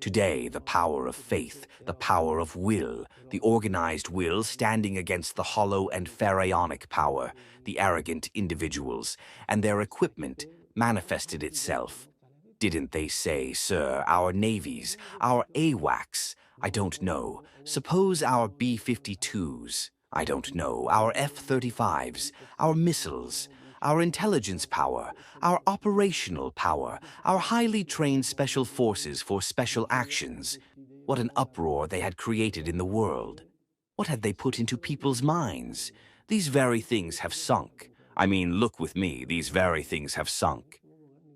Today, the power of faith, the power of will, the organized will standing against the hollow and pharaonic power, the arrogant individuals, and their equipment manifested itself. Didn't they say, sir, our navies, our AWACS, I don't know, suppose our B-52s, I don't know, our F-35s, our missiles, our intelligence power, our operational power, our highly trained special forces for special actions. What an uproar they had created in the world. What had they put into people's minds? These very things have sunk. I mean, look with me, these very things have sunk.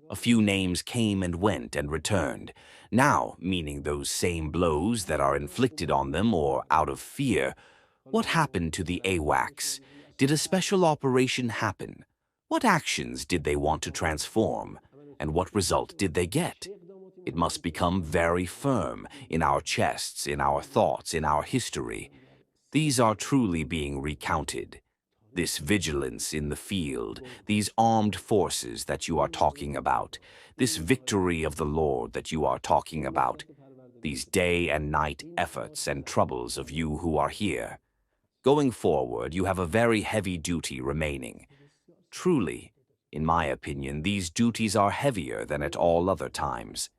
A few names came and went and returned, now meaning those same blows that are inflicted on them or out of fear. What happened to the AWACS? Did a special operation happen? What actions did they want to transform, and what result did they get? It must become very firm in our chests, in our thoughts, in our history. These are truly being recounted. This vigilance in the field, these armed forces that you are talking about, this victory of the Lord that you are talking about, these day and night efforts and troubles of you who are here. Going forward, you have a very heavy duty remaining. Truly, in my opinion, these duties are heavier than at all other times.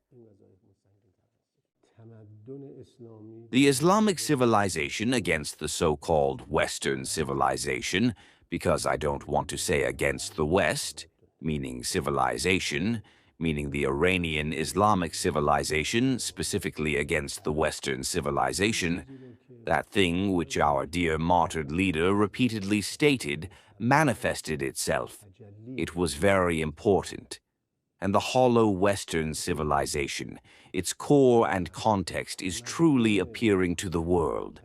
The Islamic civilization against the so-called Western civilization, because I don't want to say against the West, meaning civilization, meaning the Iranian Islamic civilization, specifically against the Western civilization, that thing which our dear martyred leader repeatedly stated manifested itself. It was very important. And the hollow Western civilization, its core and context is truly appearing to the world.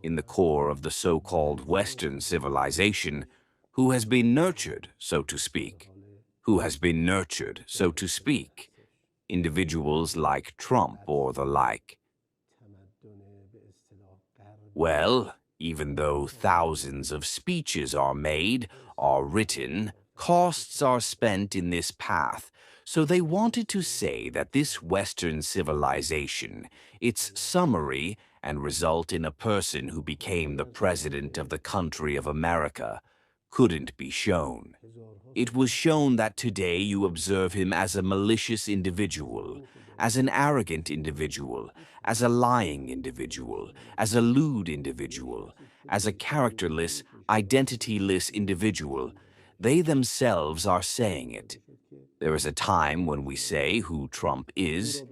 In the core of the so-called Western civilization, who has been nurtured, so to speak? Who has been nurtured, so to speak? Individuals like Trump or the like. Well, even though thousands of speeches are made, are written, costs are spent in this path, so they wanted to say that this Western civilization, its summary and result in a person who became the president of the country of America, couldn't be shown. It was shown that today you observe him as a malicious individual, as an arrogant individual, as a lying individual, as a lewd individual, as a characterless, identityless individual. They themselves are saying it. There is a time when we say who Trump is.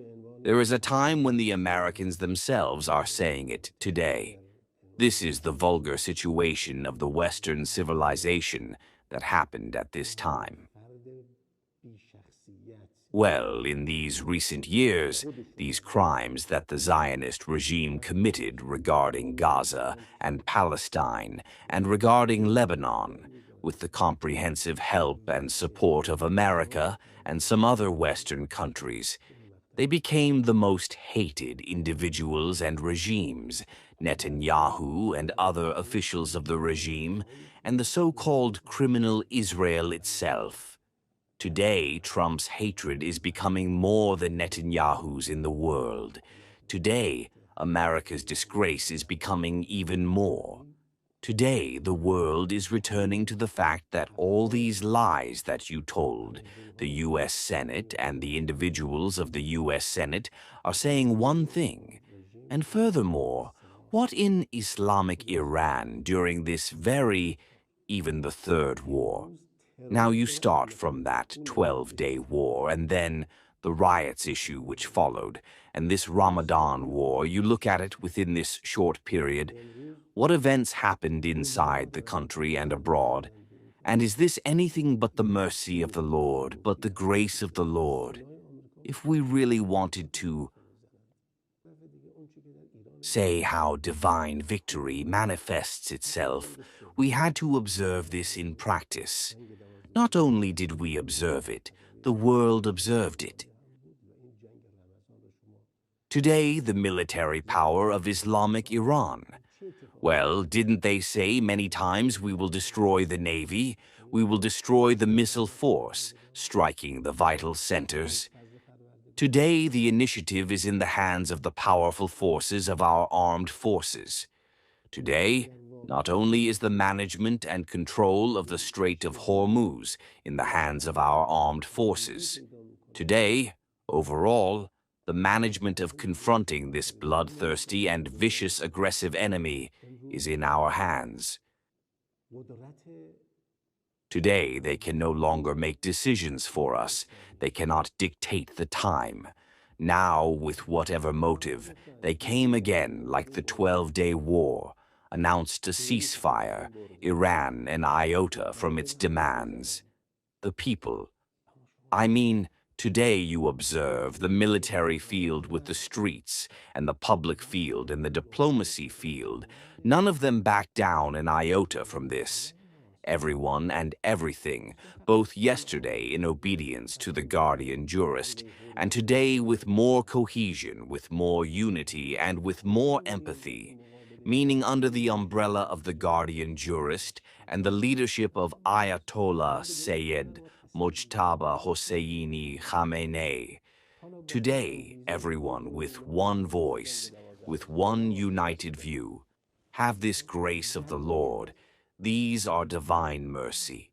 There is a time when the Americans themselves are saying it today. This is the vulgar situation of the Western civilization that happened at this time. Well, in these recent years, these crimes that the Zionist regime committed regarding Gaza and Palestine and regarding Lebanon, with the comprehensive help and support of America and some other Western countries, they became the most hated individuals and regimes, Netanyahu and other officials of the regime, and the so-called criminal Israel itself. Today, Trump's hatred is becoming more than Netanyahu's in the world. Today, America's disgrace is becoming even more. Today, the world is returning to the fact that all these lies that you told, the U.S. Senate and the individuals of the U.S. Senate are saying one thing. And furthermore, what in Islamic Iran during this very, even the Third War? Now you start from that 12-day war and then the riots issue which followed, and this Ramadan war, you look at it within this short period. What events happened inside the country and abroad? And is this anything but the mercy of the Lord, but the grace of the Lord? If we really wanted to say how divine victory manifests itself, we had to observe this in practice. Not only did we observe it, the world observed it. Today, the military power of Islamic Iran. Well, didn't they say many times we will destroy the Navy, we will destroy the missile force, striking the vital centers? Today, the initiative is in the hands of the powerful forces of our armed forces. Today, not only is the management and control of the Strait of Hormuz in the hands of our armed forces. Today, overall, the management of confronting this bloodthirsty and vicious aggressive enemy is in our hands. Today, they can no longer make decisions for us. They cannot dictate the time. Now, with whatever motive, they came again like the 12-day war, announced a ceasefire, Iran an iota from its demands. The people, today you observe the military field with the streets, and the public field and the diplomacy field. None of them back down an iota from this. Everyone and everything, both yesterday in obedience to the guardian jurist, and today with more cohesion, with more unity, and with more empathy, meaning under the umbrella of the guardian jurist and the leadership of Ayatollah Sayyid Mojtaba Hosseini Khamenei. Today, everyone with one voice, with one united view, have this grace of the Lord. These are divine mercy.